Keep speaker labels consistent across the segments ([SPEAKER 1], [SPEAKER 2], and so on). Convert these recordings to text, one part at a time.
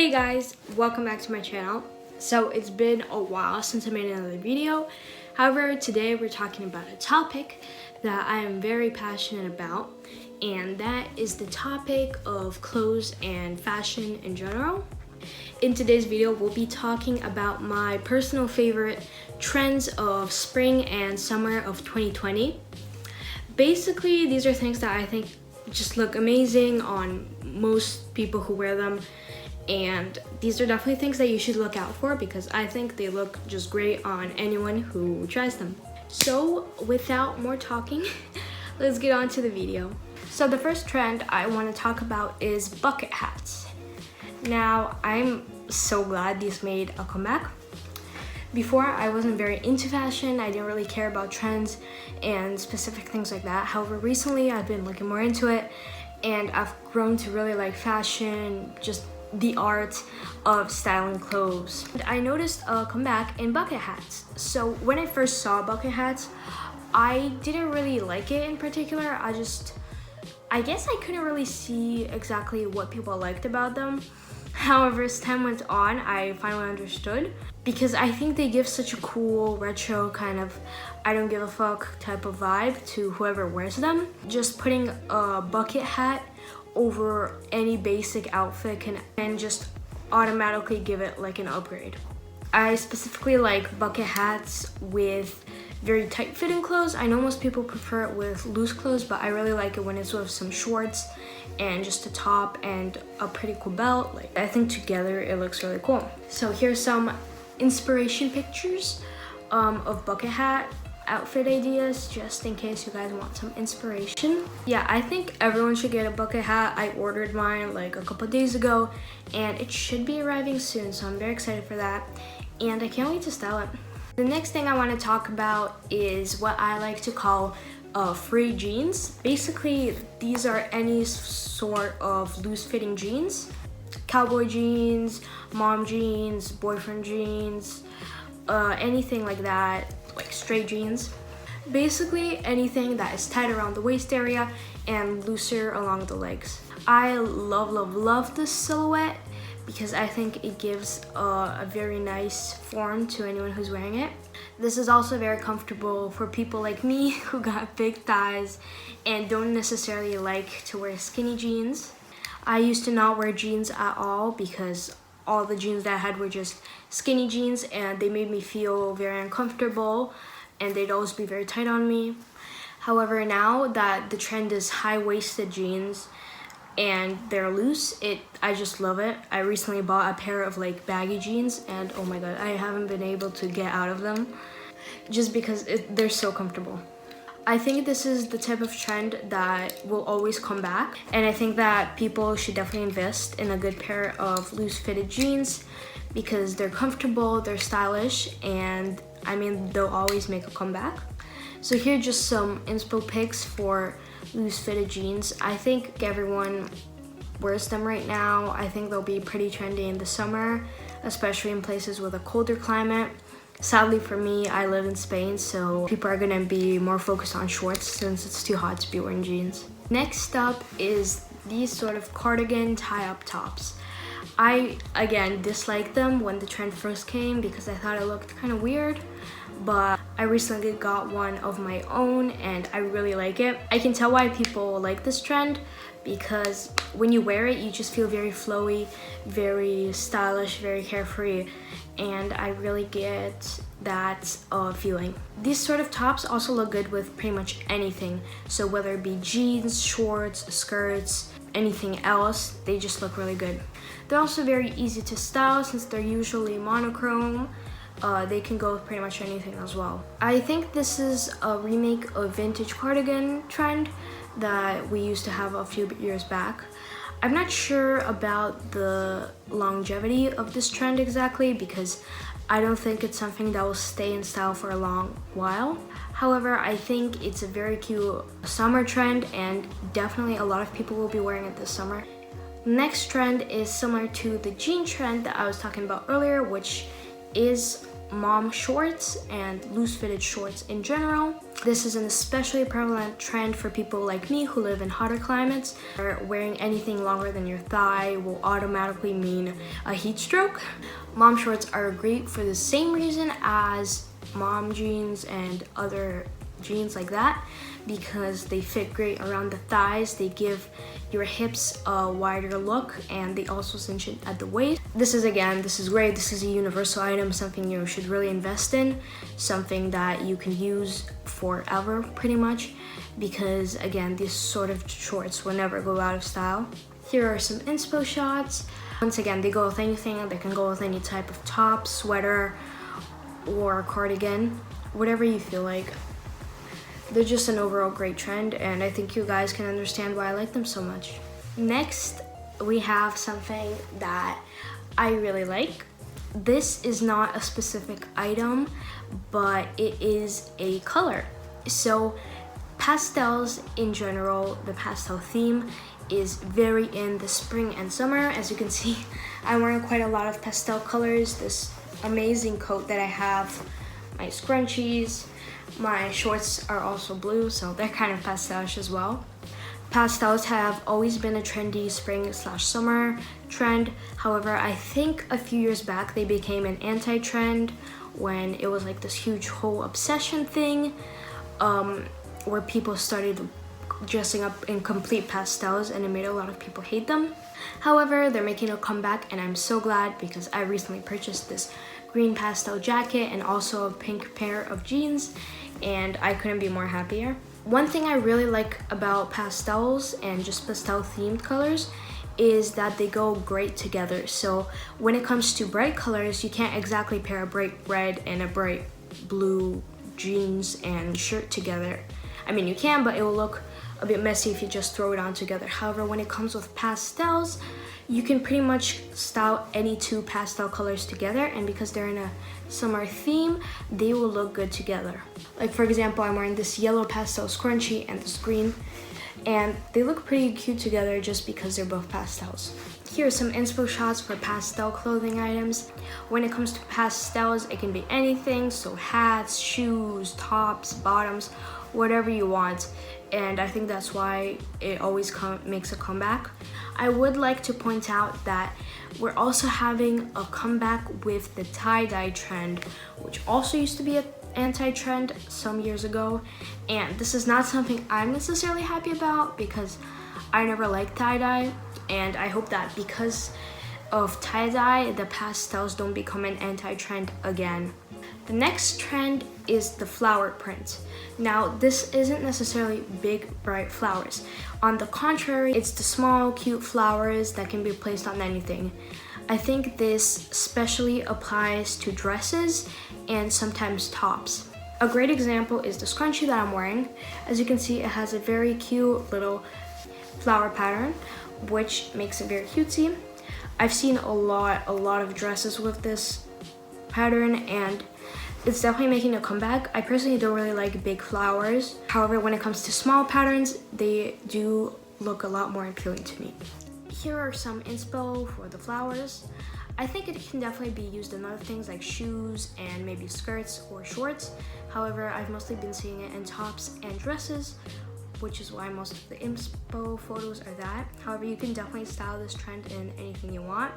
[SPEAKER 1] Hey guys, welcome back to my channel. So it's been a while since I made another video. However, today we're talking about a topic that I am very passionate about, and that is the topic of clothes and fashion in general. In today's video, we'll be talking about my personal favorite trends of spring and summer of 2020. Basically, these are things that I think just look amazing on most people who wear them. And these are definitely things that you should look out for because I think they look just great on anyone who tries them. So without more talking, let's get on to the video. So the first trend I want to talk about is bucket hats. Now, I'm so glad these made a comeback. Before, I wasn't very into fashion. I didn't really care about trends and specific things like that. However, recently I've been looking more into it and I've grown to really like fashion, just the art of styling clothes. And I noticed a comeback in bucket hats. So when I first saw bucket hats, I didn't really like it in particular. I guess I couldn't really see exactly what people liked about them. However, as time went on, I finally understood because I think they give such a cool retro kind of I don't give a fuck type of vibe to whoever wears them. Just putting a bucket hat over any basic outfit can just automatically give it like an upgrade. I specifically like bucket hats with very tight fitting clothes. I know most people prefer it with loose clothes, but I really like it when it's with some shorts and just a top and a pretty cool belt. Like, I think together it looks really cool. So here's some inspiration pictures of bucket hat outfit ideas just in case you guys want some inspiration. Yeah, I think everyone should get a bucket hat. I ordered mine like a couple days ago and it should be arriving soon, so I'm very excited for that and I can't wait to style it. The next thing I want to talk about is what I like to call free jeans. Basically, these are any sort of loose-fitting jeans. Cowboy jeans, mom jeans, boyfriend jeans, anything like that, like straight jeans. Basically, anything that is tight around the waist area and looser along the legs. I love this silhouette because I think it gives a very nice form to anyone who's wearing it. This is also very comfortable for people like me who got big thighs and don't necessarily like to wear skinny jeans. I used to not wear jeans at all because all the jeans that I had were just skinny jeans and they made me feel very uncomfortable and they'd always be very tight on me. However, now that the trend is high-waisted jeans and they're loose, I just love it. I recently bought a pair of like baggy jeans and oh my god, I haven't been able to get out of them just because they're so comfortable. I think this is the type of trend that will always come back, and I think that people should definitely invest in a good pair of loose-fitted jeans because they're comfortable, they're stylish, and I mean, they'll always make a comeback. So here are just some inspo pics for loose-fitted jeans. I think everyone wears them right now. I think they'll be pretty trendy in the summer, especially in places with a colder climate. Sadly for me, I live in Spain, so people are gonna be more focused on shorts since it's too hot to be wearing jeans. Next up is these sort of cardigan tie-up tops. I, again, disliked them when the trend first came because I thought it looked kind of weird, but I recently got one of my own and I really like it. I can tell why people like this trend because when you wear it, you just feel very flowy, very stylish, very carefree, and I really get that feeling. These sort of tops also look good with pretty much anything. So whether it be jeans, shorts, skirts, anything else, they just look really good. They're also very easy to style since they're usually monochrome. They can go with pretty much anything as well. I think this is a remake of vintage cardigan trend that we used to have a few years back. I'm not sure about the longevity of this trend exactly because I don't think it's something that will stay in style for a long while. However, I think it's a very cute summer trend and definitely a lot of people will be wearing it this summer. Next trend is similar to the jean trend that I was talking about earlier, which is mom shorts and loose fitted shorts in general. This is an especially prevalent trend for people like me who live in hotter climates, where wearing anything longer than your thigh will automatically mean a heat stroke. Mom shorts are great for the same reason as mom jeans and other jeans like that, because they fit great around the thighs. They give your hips a wider look, and they also cinch it at the waist. This is great. This is a universal item, something you should really invest in, something that you can use forever pretty much, because again, these sort of shorts will never go out of style. Here are some inspo shots. Once again, they go with anything. They can go with any type of top, sweater, or cardigan, whatever you feel like. They're just an overall great trend, and I think you guys can understand why I like them so much. Next, we have something that I really like. This is not a specific item, but it is a color. So pastels in general, the pastel theme is very in the spring and summer. As you can see, I'm wearing quite a lot of pastel colors. This amazing coat that I have, my scrunchies, my shorts are also blue, so they're kind of pastelish as well. Pastels have always been a trendy spring/summer trend. However, I think a few years back they became an anti-trend when it was like this huge whole obsession thing, where people started dressing up in complete pastels, and it made a lot of people hate them. However, they're making a comeback, and I'm so glad, because I recently purchased this green pastel jacket and also a pink pair of jeans, and I couldn't be more happier. One thing I really like about pastels and just pastel themed colors is that they go great together. So when it comes to bright colors, you can't exactly pair a bright red and a bright blue jeans and shirt together. I mean, you can, but it will look a bit messy if you just throw it on together. However, when it comes with pastels, you can pretty much style any two pastel colors together, and because they're in a summer theme, they will look good together. Like for example, I'm wearing this yellow pastel scrunchie and this green, and they look pretty cute together just because they're both pastels. Here are some inspo shots for pastel clothing items. When it comes to pastels, it can be anything, so hats, shoes, tops, bottoms, whatever you want, and I think that's why it always makes a comeback. I would like to point out that we're also having a comeback with the tie-dye trend, which also used to be an anti-trend some years ago, and this is not something I'm necessarily happy about because I never liked tie-dye, and I hope that because of tie-dye, the pastels don't become an anti-trend again. The next trend is the flower print. Now, this isn't necessarily big, bright flowers. On the contrary, it's the small, cute flowers that can be placed on anything. I think this especially applies to dresses and sometimes tops. A great example is the scrunchie that I'm wearing. As you can see, it has a very cute little flower pattern, which makes it very cutesy. I've seen a lot of dresses with this pattern, and it's definitely making a comeback. I personally don't really like big flowers. However, when it comes to small patterns, they do look a lot more appealing to me. Here are some inspo for the flowers. I think it can definitely be used in other things like shoes and maybe skirts or shorts. However, I've mostly been seeing it in tops and dresses, which is why most of the inspo photos are that. However, you can definitely style this trend in anything you want.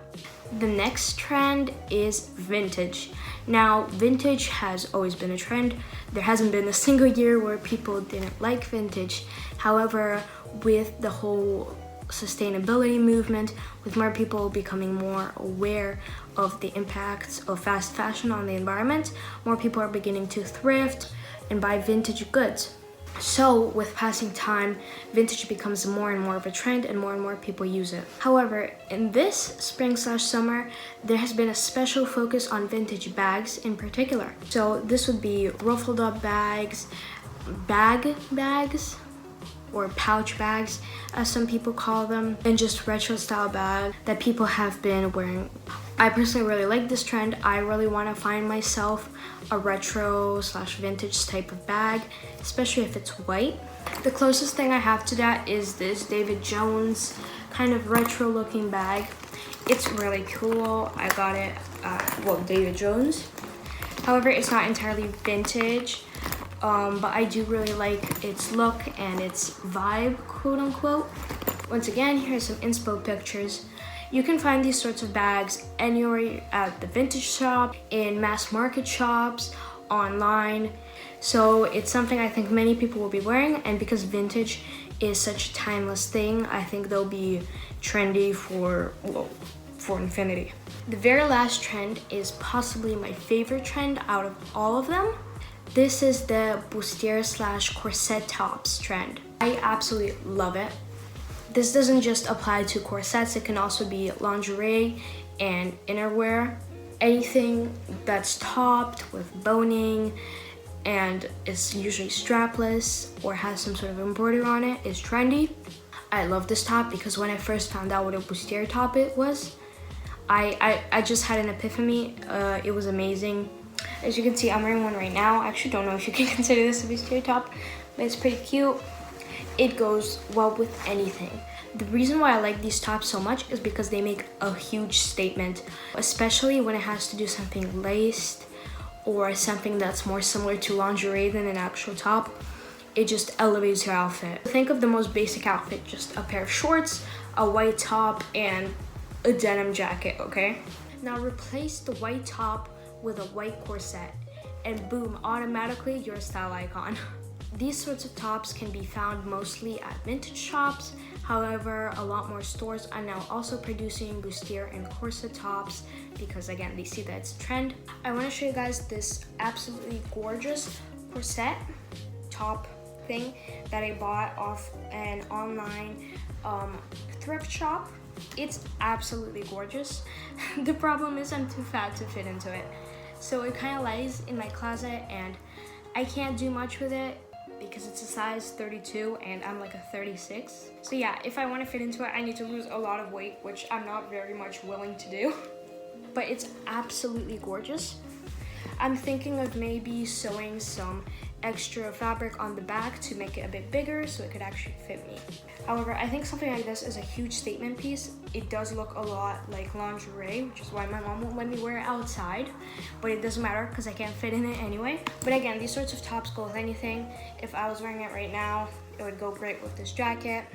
[SPEAKER 1] The next trend is vintage. Now, vintage has always been a trend. There hasn't been a single year where people didn't like vintage. However, with the whole sustainability movement, with more people becoming more aware of the impacts of fast fashion on the environment, more people are beginning to thrift and buy vintage goods. So with passing time, vintage becomes more and more of a trend and more people use it. However, in this spring/summer, there has been a special focus on vintage bags in particular. So this would be ruffled up bags, bags, or pouch bags, as some people call them, and just retro style bags that people have been wearing. I personally really like this trend. I really want to find myself a retro/vintage type of bag, especially if it's white. The closest thing I have to that is this David Jones kind of retro looking bag. It's really cool. I got it at, David Jones. However, it's not entirely vintage, but I do really like its look and its vibe, quote unquote. Once again, here's some inspo pictures. You can find these sorts of bags anywhere at the vintage shop, in mass market shops, online. So it's something I think many people will be wearing, and because vintage is such a timeless thing, I think they'll be trendy for infinity. The very last trend is possibly my favorite trend out of all of them. This is the bustier / corset tops trend. I absolutely love it. This doesn't just apply to corsets, it can also be lingerie and innerwear. Anything that's topped with boning and is usually strapless or has some sort of embroidery on it is trendy. I love this top because when I first found out what a bustier top it was, I just had an epiphany. It was amazing. As you can see, I'm wearing one right now. I actually don't know if you can consider this a bustier top, but it's pretty cute. It goes well with anything. The reason why I like these tops so much is because they make a huge statement, especially when it has to do something laced or something that's more similar to lingerie than an actual top. It just elevates your outfit. Think of the most basic outfit, just a pair of shorts, a white top, and a denim jacket, okay? Now replace the white top with a white corset, and boom, automatically you're a style icon. These sorts of tops can be found mostly at vintage shops. However, a lot more stores are now also producing bustier and corset tops because again, they see that it's a trend. I want to show you guys this absolutely gorgeous corset top thing that I bought off an online thrift shop. It's absolutely gorgeous. The problem is I'm too fat to fit into it. So it kind of lies in my closet and I can't do much with it because it's a size 32 and I'm like a 36. So yeah, if I want to fit into it, I need to lose a lot of weight, which I'm not very much willing to do. But it's absolutely gorgeous. I'm thinking of maybe sewing some extra fabric on the back to make it a bit bigger so it could actually fit me. However, I think something like this is a huge statement piece. It does look a lot like lingerie, which is why my mom won't let me wear it outside, but it doesn't matter because I can't fit in it anyway. But again, these sorts of tops go with anything. If I was wearing it right now, it would go great with this jacket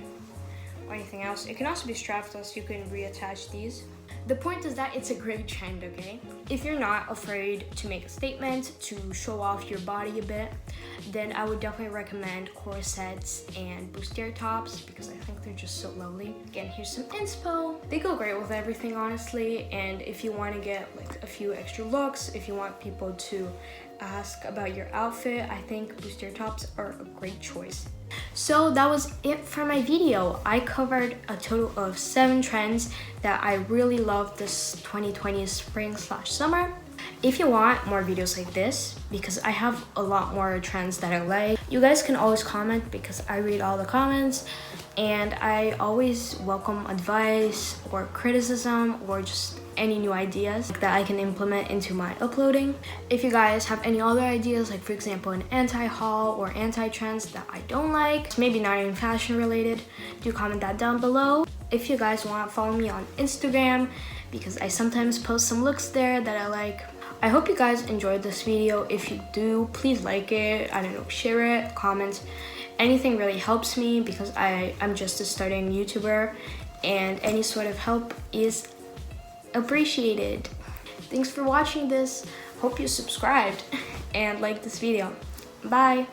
[SPEAKER 1] or anything else. It can also be strapless, you can reattach these. The point is that it's a great trend, okay? If you're not afraid to make a statement, to show off your body a bit, then I would definitely recommend corsets and bustier tops because I think they're just so lovely. Again, here's some inspo. They go great with everything, honestly, and if you want to get like a few extra looks, if you want people to ask about your outfit, I think bustier tops are a great choice. So that was it for my video. I covered a total of 7 trends that I really love this 2020 spring/summer. If you want more videos like this, because I have a lot more trends that I like, you guys can always comment because I read all the comments and I always welcome advice or criticism or just any new ideas that I can implement into my uploading. If you guys have any other ideas, like for example an anti-haul or anti-trends that I don't like, maybe not even fashion related, do comment that down below. If you guys want, follow me on Instagram because I sometimes post some looks there that I like. I hope you guys enjoyed this video. If you do, please like it, I don't know, share it, comment. Anything really helps me because I'm just a starting YouTuber and any sort of help is appreciated. Thanks for watching this. Hope you subscribed and liked this video. Bye.